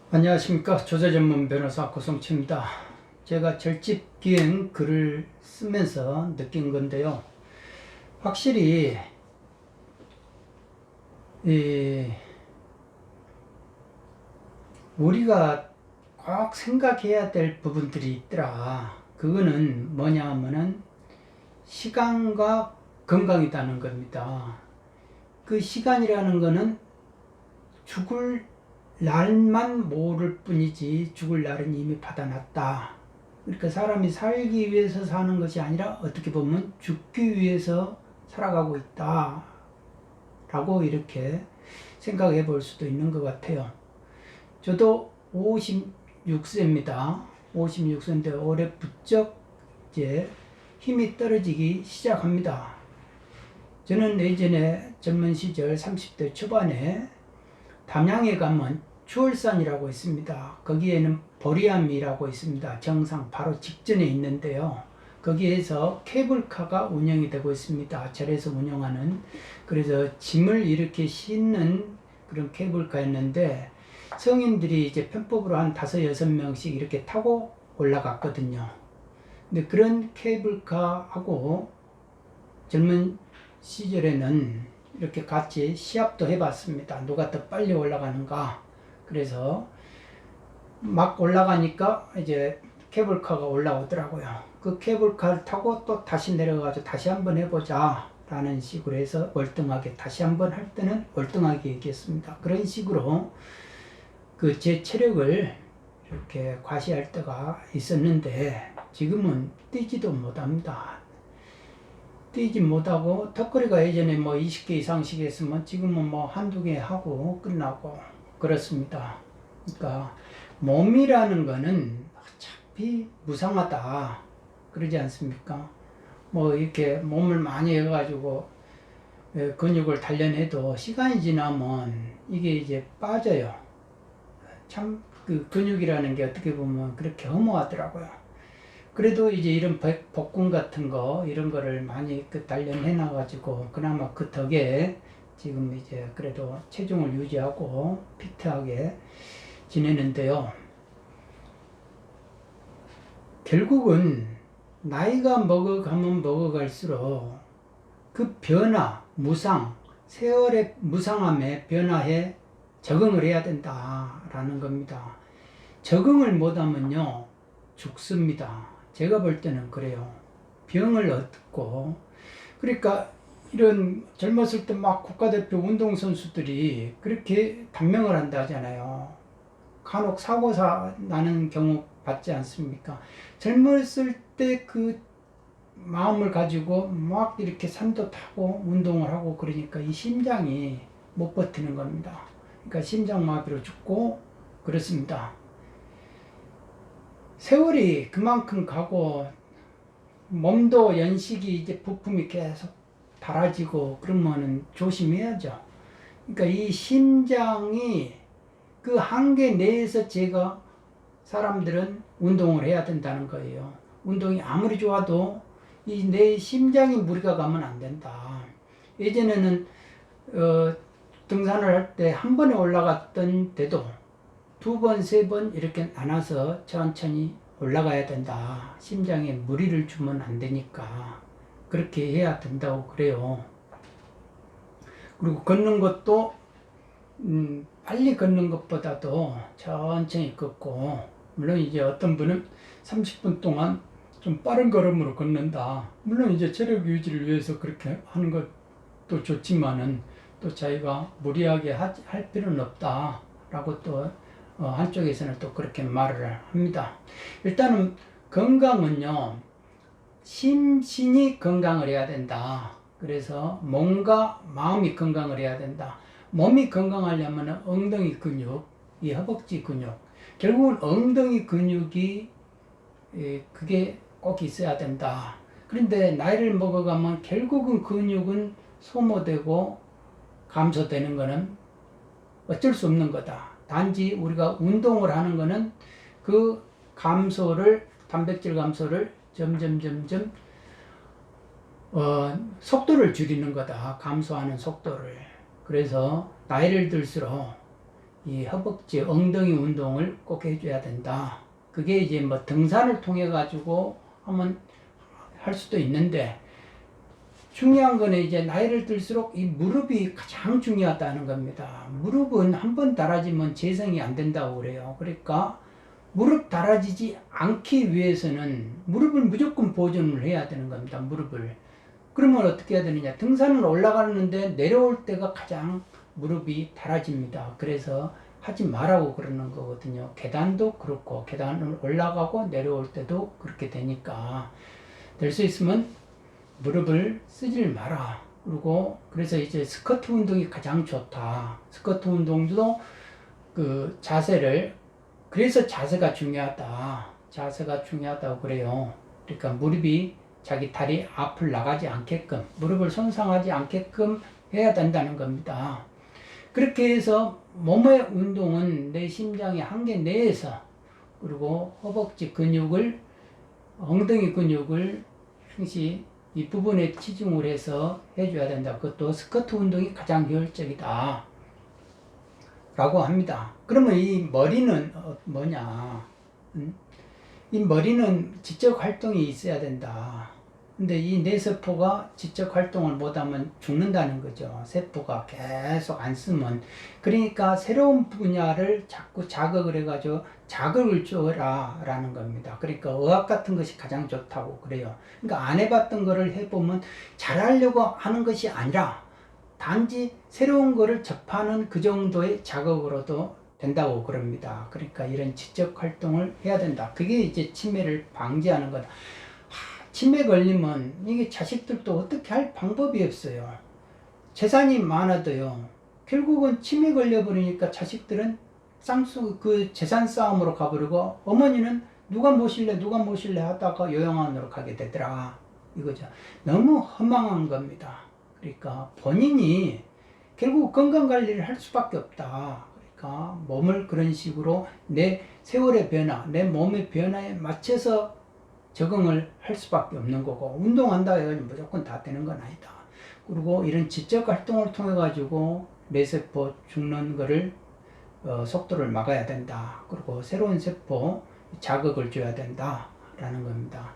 안녕하십니까. 조세전문 변호사 고성치입니다. 제가 절집기행 글을 쓰면서 느낀 건데요. 확실히 우리가 꼭 생각해야 될 부분들이 있더라. 그거는 뭐냐 하면은 시간과 건강이라는 겁니다. 그 시간이라는 거는 죽을 날만 모를 뿐이지 죽을 날은 이미 받아놨다. 그러니까 사람이 살기 위해서 사는 것이 아니라 어떻게 보면 죽기 위해서 살아가고 있다 라고 이렇게 생각해 볼 수도 있는 것 같아요. 저도 56세입니다. 56세인데 올해 부쩍 이제 힘이 떨어지기 시작합니다. 저는 예전에 젊은 시절 30대 초반에 담양에 가면 추월산이라고 있습니다. 거기에는 보리암이라고 있습니다. 정상 바로 직전에 있는데요. 거기에서 케이블카가 운영이 되고 있습니다. 절에서 운영하는. 그래서 짐을 이렇게 싣는 그런 케이블카였는데 성인들이 이제 편법으로 한 5-6명씩 이렇게 타고 올라갔거든요. 근데 그런 케이블카하고 젊은 시절에는 이렇게 같이 시합도 해봤습니다. 누가 더 빨리 올라가는가. 그래서 막 올라가니까 이제 케이블카가 올라오더라고요. 그 케이블카를 타고 또 다시 내려가서 다시 한번 해보자 라는 식으로 해서 월등하게 다시 한번 할 때는 월등하게 얘기했습니다. 그런 식으로 그 제 체력을 이렇게 과시할 때가 있었는데 지금은 뛰지도 못합니다. 뛰지 못하고 턱걸이가 예전에 뭐 20개 이상씩 했으면 지금은 뭐 한두 개 하고 끝나고 그렇습니다. 그러니까 몸이라는 거는 어차피 무상하다 그러지 않습니까? 뭐 이렇게 몸을 많이 해가지고 근육을 단련해도 시간이 지나면 이게 이제 빠져요. 참 그 근육이라는 게 어떻게 보면 그렇게 허무하더라고요. 그래도 이제 이런 복근 같은 거 이런 거를 많이 단련해 놔가지고 그나마 그 덕에 지금 이제 그래도 체중을 유지하고 피트하게 지내는데요. 결국은 나이가 먹어가면 먹어갈수록 그 변화, 세월의 무상함에 변화에 적응을 해야 된다라는 겁니다. 적응을 못하면요 죽습니다. 제가 볼 때는 그래요. 병을 얻고 그러니까 이런 젊었을 때 막 국가대표 운동선수들이 그렇게 단명을 한다 하잖아요. 간혹 사고 나는 경우 봤지 않습니까? 젊었을 때 그 마음을 가지고 막 이렇게 산도 타고 운동을 하고 그러니까 이 심장이 못 버티는 겁니다. 그러니까 심장마비로 죽고 그렇습니다. 세월이 그만큼 가고 몸도 연식이 이제 부품이 계속 달아지고 그러면은 조심해야죠. 그러니까 이 심장이 그 한계 내에서 제가 사람들은 운동을 해야 된다는 거예요. 운동이 아무리 좋아도 이 내 심장이 무리가 가면 안 된다. 예전에는 등산을 할 때 한 번에 올라갔던 데도 2번, 3번 이렇게 나눠서 천천히 올라가야 된다. 심장에 무리를 주면 안 되니까 그렇게 해야 된다고 그래요. 그리고 걷는 것도 빨리 걷는 것보다도 천천히 걷고 물론 이제 어떤 분은 30분 동안 좀 빠른 걸음으로 걷는다. 물론 이제 체력 유지를 위해서 그렇게 하는 것도 좋지만은 또 자기가 무리하게 할 필요는 없다라고 또 한쪽에서는 또 그렇게 말을 합니다. 일단은 건강은요, 심신이 건강을 해야 된다. 그래서 몸과 마음이 건강을 해야 된다. 몸이 건강하려면 엉덩이 근육, 이 허벅지 근육, 결국은 엉덩이 근육이 그게 꼭 있어야 된다. 그런데 나이를 먹어가면 결국은 근육은 소모되고 감소되는 것은 어쩔 수 없는 거다. 단지 우리가 운동을 하는 것은 그 감소를, 단백질 감소를 점점 속도를 줄이는 거다. 감소하는 속도를. 그래서 나이를 들수록 이 허벅지, 엉덩이 운동을 꼭 해줘야 된다. 그게 이제 뭐 등산을 통해 가지고 하면 할 수도 있는데, 중요한 거는 이제 나이를 들수록 이 무릎이 가장 중요하다는 겁니다. 무릎은 한 번 달아지면 재생이 안 된다고 그래요. 그러니까 무릎 달아지지 않기 위해서는 무릎을 무조건 보존을 해야 되는 겁니다. 무릎을. 그러면 어떻게 해야 되느냐? 등산을 올라가는데 내려올 때가 가장 무릎이 달아집니다. 그래서 하지 말라고 그러는 거거든요. 계단도 그렇고, 계단을 올라가고 내려올 때도 그렇게 되니까 될 수 있으면 무릎을 쓰질 마라. 그리고 그래서 이제 스쿼트 운동이 가장 좋다. 스쿼트 운동도 그 자세를, 그래서 자세가 중요하다. 자세가 중요하다고 그래요. 그러니까 무릎이 자기 다리 앞을 나가지 않게끔, 무릎을 손상하지 않게끔 해야 된다는 겁니다. 그렇게 해서 몸의 운동은 내 심장의 한계 내에서, 그리고 허벅지 근육을, 엉덩이 근육을 항시 이 부분에 치중을 해서 해줘야 된다. 그것도 스쿼트 운동이 가장 효율적이다 라고 합니다. 그러면 이 머리는 뭐냐? 이 머리는 지적 활동이 있어야 된다. 근데 이 뇌세포가 지적 활동을 못하면 죽는다는 거죠. 세포가 계속 안 쓰면. 그러니까 새로운 분야를 자꾸 자극을 해가지고 자극을 줘라 라는 겁니다. 그러니까 의학 같은 것이 가장 좋다고 그래요. 그러니까 안 해봤던 거를 해보면 잘하려고 하는 것이 아니라 단지 새로운 거를 접하는 그 정도의 자극으로도 된다고 그럽니다. 그러니까 이런 지적 활동을 해야 된다. 그게 이제 치매를 방지하는 거다. 치매 걸리면 이게 자식들도 어떻게 할 방법이 없어요. 재산이 많아도요. 결국은 치매 걸려버리니까 자식들은 그 재산 싸움으로 가버리고, 어머니는 누가 모실래 하다가 요양원으로 가게 되더라. 이거죠. 너무 허망한 겁니다. 그러니까 본인이 결국 건강관리를 할 수밖에 없다. 그러니까 몸을 그런 식으로 내 세월의 변화, 내 몸의 변화에 맞춰서 적응을 할 수밖에 없는 거고, 운동한다 해가지고 무조건 다 되는 건 아니다. 그리고 이런 지적 활동을 통해 가지고 뇌세포 죽는 거를 속도를 막아야 된다. 그리고 새로운 세포 자극을 줘야 된다 라는 겁니다.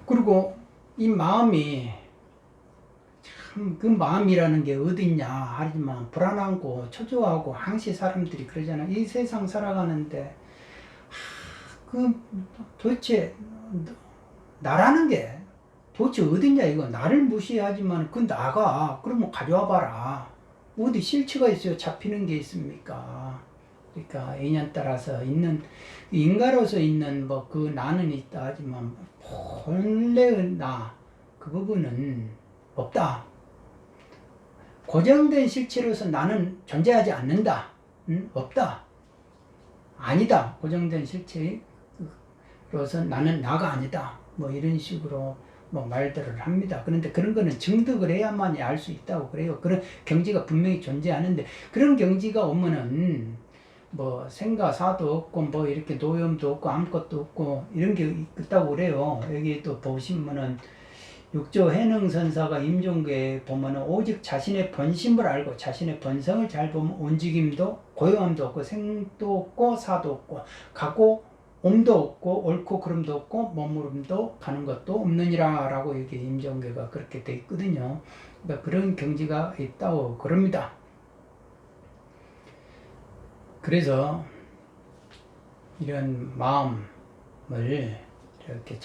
그리고 이 마음이 참, 그 마음이라는 게 어딨냐 하지만 불안하고 초조하고 항시 사람들이 그러잖아. 이 세상 살아가는데 도대체 나라는 게 도대체 어딨냐, 이거. 나를 무시하지만 그 나가 그러면 가져와 봐라. 어디 실체가 있어요? 잡히는 게 있습니까? 그러니까 인연 따라서 있는, 인간으로서 있는 뭐 그 나는 있다 하지만 본래의 나, 그 부분은 없다. 고정된 실체로서 나는 존재하지 않는다. 없다. 아니다. 고정된 실체로서 나는 나가 아니다. 뭐 이런 식으로 뭐 말들을 합니다. 그런데 그런 거는 증득을 해야만이 알 수 있다고 그래요. 그런 경지가 분명히 존재하는데, 그런 경지가 오면은 뭐 생가사도 없고 뭐 이렇게 노염도 없고 아무것도 없고 이런 게 있다고 그래요. 여기 또 보시면은 육조 해능선사가 임종계에 보면은 오직 자신의 본심을 알고 자신의 본성을 잘 보면 움직임도 고요함도 없고 생도 없고 사도 없고 가고 옴도 없고 옳고 그름도 없고 머무름도 가는 것도 없느니라 라고 이렇게 임종계가 그렇게 돼 있거든요. 그러니까 그런 경지가 있다고 그럽니다. 그래서 이런 마음을 이렇게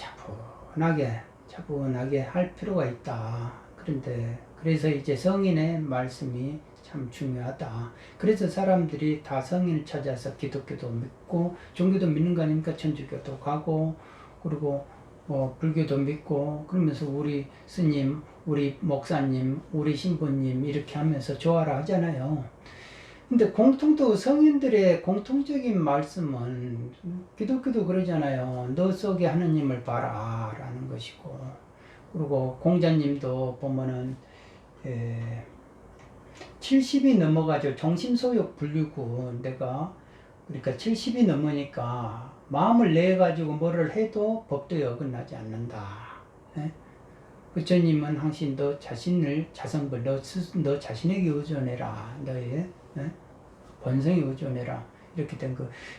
차분하게 할 필요가 있다. 그런데 그래서 이제 성인의 말씀이 참 중요하다. 그래서 사람들이 다 성인을 찾아서 기독교도 믿고 종교도 믿는 거 아닙니까? 천주교도 가고 그리고 뭐 불교도 믿고 그러면서 우리 스님, 우리 목사님, 우리 신부님 이렇게 하면서 조화를 하잖아요. 근데 성인들의 공통적인 말씀은 기독교도 그러잖아요. 너 속에 하느님을 봐라 라는 것이고, 그리고 공자님도 보면은 70이 넘어가지고 정신소욕 불리고 내가, 그러니까 70이 넘으니까 마음을 내 가지고 뭐를 해도 법도에 어긋나지 않는다. 부처님은 항상 너 자신을 너 자신에게 의존해라. 너의 본성에 의존해라. 이렇게 된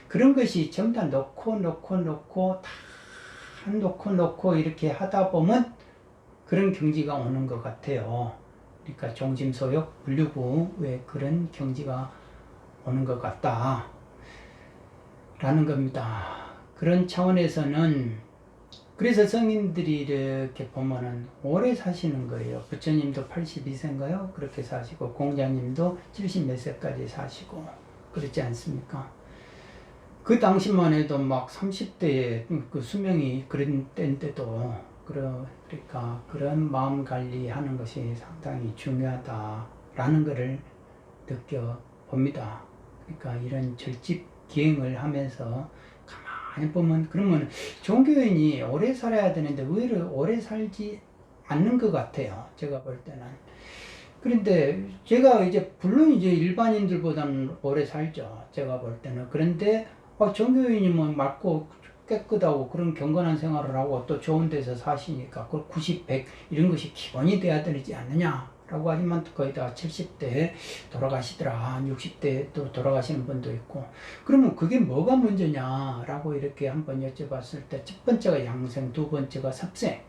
그런 것이 전부 다 놓고 다 놓고 이렇게 하다 보면 그런 경지가 오는 것 같아요. 그러니까 종심소욕 분류구의 그런 경지가 오는 것 같다 라는 겁니다. 그런 차원에서는 그래서 성인들이 이렇게 보면은 오래 사시는 거예요. 부처님도 82세인가요? 그렇게 사시고 공자님도 70 몇 세까지 사시고 그렇지 않습니까? 그 당시만 해도 막 30대에 그 수명이 그런 때인데도 그러니까 그런 마음 관리하는 것이 상당히 중요하다라는 것을 느껴봅니다. 그러니까 이런 절집 기행을 하면서 가만히 보면 그러면 종교인이 오래 살아야 되는데 의외로 오래 살지 않는 것 같아요. 제가 볼 때는. 그런데 제가 이제 물론 이제 일반인들보다는 오래 살죠. 제가 볼 때는. 그런데 종교인이 뭐 맑고 깨끗하고 그런 경건한 생활을 하고 또 좋은 데서 사시니까 그 90, 100 이런 것이 기본이 돼야 되지 않느냐 라고 하지만 거의 다 70대 돌아가시더라. 60대 또 돌아가시는 분도 있고. 그러면 그게 뭐가 문제냐 라고 이렇게 한번 여쭤봤을 때 첫 번째가 양생, 두 번째가 섭생,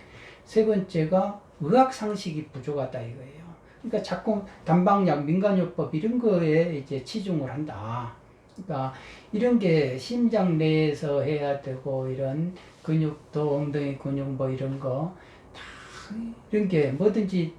세 번째가 의학상식이 부족하다 이거예요. 그러니까 자꾸 단방약, 민간요법 이런 거에 이제 치중을 한다. 그러니까 이런 게 심장 내에서 해야 되고 이런 근육도 엉덩이 근육 뭐 이런 거 다 이런 게 뭐든지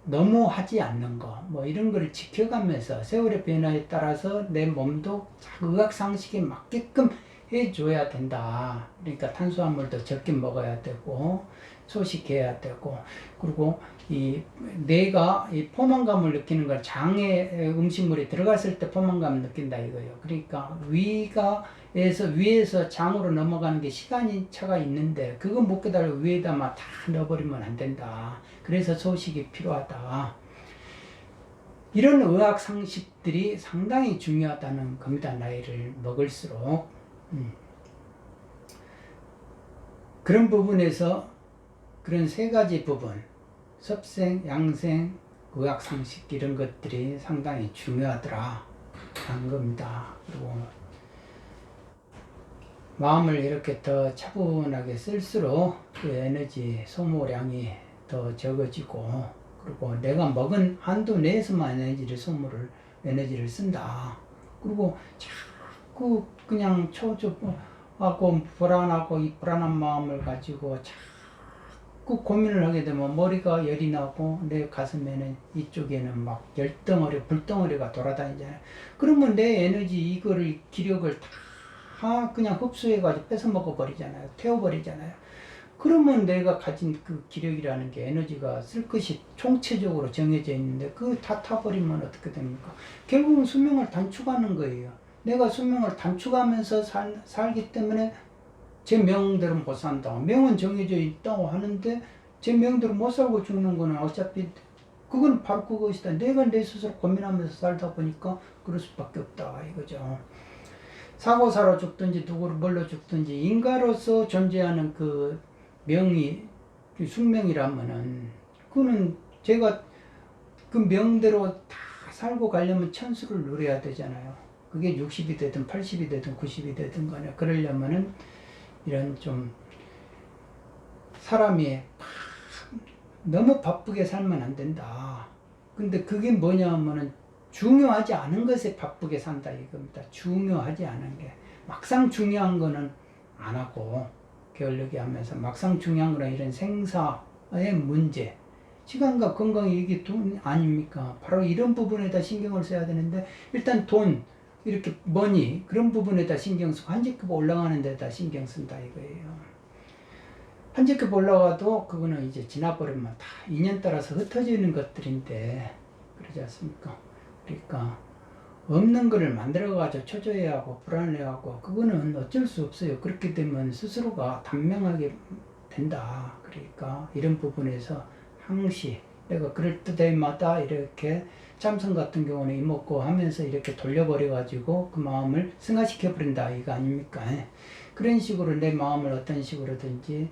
너무 하지 않는 거 뭐 이런 거를 지켜가면서 세월의 변화에 따라서 내 몸도 의학 상식에 맞게끔 해줘야 된다. 그러니까 탄수화물도 적게 먹어야 되고 소식해야 되고 그리고 이 뇌가 이 포만감을 느끼는 걸 장에 음식물이 들어갔을 때 포만감을 느낀다 이거예요. 그러니까 위에서 장으로 넘어가는 게 시간이 차가 있는데 그거 못 깨달고 위에다 막 다 넣어버리면 안 된다. 그래서 소식이 필요하다. 이런 의학 상식들이 상당히 중요하다는 겁니다. 나이를 먹을수록. 그런 부분에서 그런 세 가지 부분, 섭생, 양생, 의학상식 이런 것들이 상당히 중요하더라 하는 겁니다. 그리고 마음을 이렇게 더 차분하게 쓸수록 그 에너지 소모량이 더 적어지고 그리고 내가 먹은 한도 내에서만 에너지를 쓴다. 그리고 자꾸 그냥 초조하고 불안하고 이 불안한 마음을 가지고 자꾸 고민을 하게 되면 머리가 열이 나고 내 가슴에는 이쪽에는 막 열덩어리, 불덩어리가 돌아다니잖아요. 그러면 내 에너지 이거를 기력을 다 그냥 흡수해가지고 뺏어 먹어버리잖아요. 태워버리잖아요. 그러면 내가 가진 그 기력이라는 게 에너지가 쓸 것이 총체적으로 정해져 있는데 그거 다 타버리면 어떻게 됩니까? 결국은 수명을 단축하는 거예요. 내가 수명을 단축하면서 살기 때문에 제 명대로 못 산다. 명은 정해져 있다고 하는데 제 명대로 못 살고 죽는 거는 어차피 그건 바로 그것이다. 내가 내 스스로 고민하면서 살다 보니까 그럴 수밖에 없다 이거죠. 사고사로 죽든지 누구를 뭘로 죽든지 인가로서 존재하는 그 명이 숙명이라면은 그거는 제가 그 명대로 다 살고 가려면 천수를 누려야 되잖아요. 그게 60이 되든 80이 되든 90이 되든 간에 그러려면은 이런 좀 사람이 너무 바쁘게 살면 안 된다. 근데 그게 뭐냐면은 중요하지 않은 것에 바쁘게 산다 이겁니다. 중요하지 않은 게 막상 중요한 거는 안 하고 게을르게 하면서 막상 중요한 거는 이런 생사의 문제, 시간과 건강이 이게 돈 아닙니까? 바로 이런 부분에다 신경을 써야 되는데 일단 돈 이렇게 머니 그런 부분에다 신경 쓰고 한 직급 올라가는 데다 신경 쓴다 이거예요. 한 직급 올라가도 그거는 이제 지나버리면 다 인연 따라서 흩어지는 것들인데 그러지 않습니까? 그러니까 없는 거를 만들어가지고 초조해하고 불안해하고 그거는 어쩔 수 없어요. 그렇게 되면 스스로가 단명하게 된다. 그러니까 이런 부분에서 항시 내가 그럴 때마다 이렇게 참선 같은 경우는 이먹고 하면서 이렇게 돌려버려가지고 그 마음을 승화시켜버린다 이거 아닙니까? 그런 식으로 내 마음을 어떤 식으로든지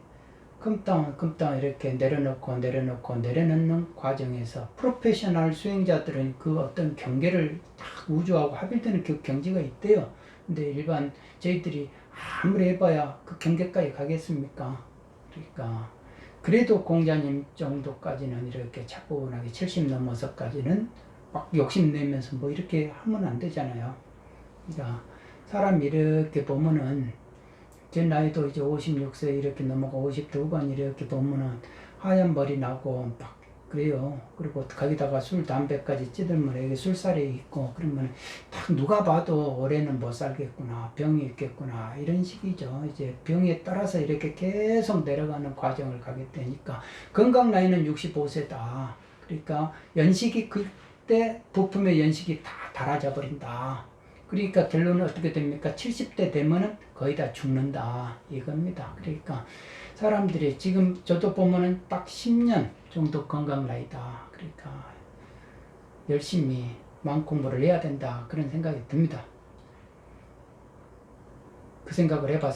컴다운 이렇게 내려놓는 과정에서 프로페셔널 수행자들은 그 어떤 경계를 딱 우주하고 합일되는 그 경지가 있대요. 근데 일반 저희들이 아무리 해봐야 그 경계까지 가겠습니까? 그러니까 그래도 공자님 정도까지는 이렇게 차분하게 70 넘어서까지는 막 욕심내면서 뭐 이렇게 하면 안 되잖아요. 그러니까 사람 이렇게 보면은 제 나이도 이제 56세 이렇게 넘어가 50대 후반 이렇게 보면은 하얀 머리 나고 막 그래요. 그리고 거기다가 술, 담배까지 찌들면 이게 술살이 있고 그러면 딱 누가 봐도 올해는 못 살겠구나, 병이 있겠구나 이런 식이죠. 이제 병에 따라서 이렇게 계속 내려가는 과정을 가게 되니까 건강 나이는 65세다. 그러니까 연식이 그때 부품의 연식이 다 닳아져 버린다. 그러니까 결론은 어떻게 됩니까? 70대 되면은 거의 다 죽는다. 이겁니다. 그러니까 사람들이 지금 저도 보면은 딱 10년 정도 건강 나이다. 그러니까 열심히 마음 공부를 해야 된다. 그런 생각이 듭니다. 그 생각을 해봤습니다.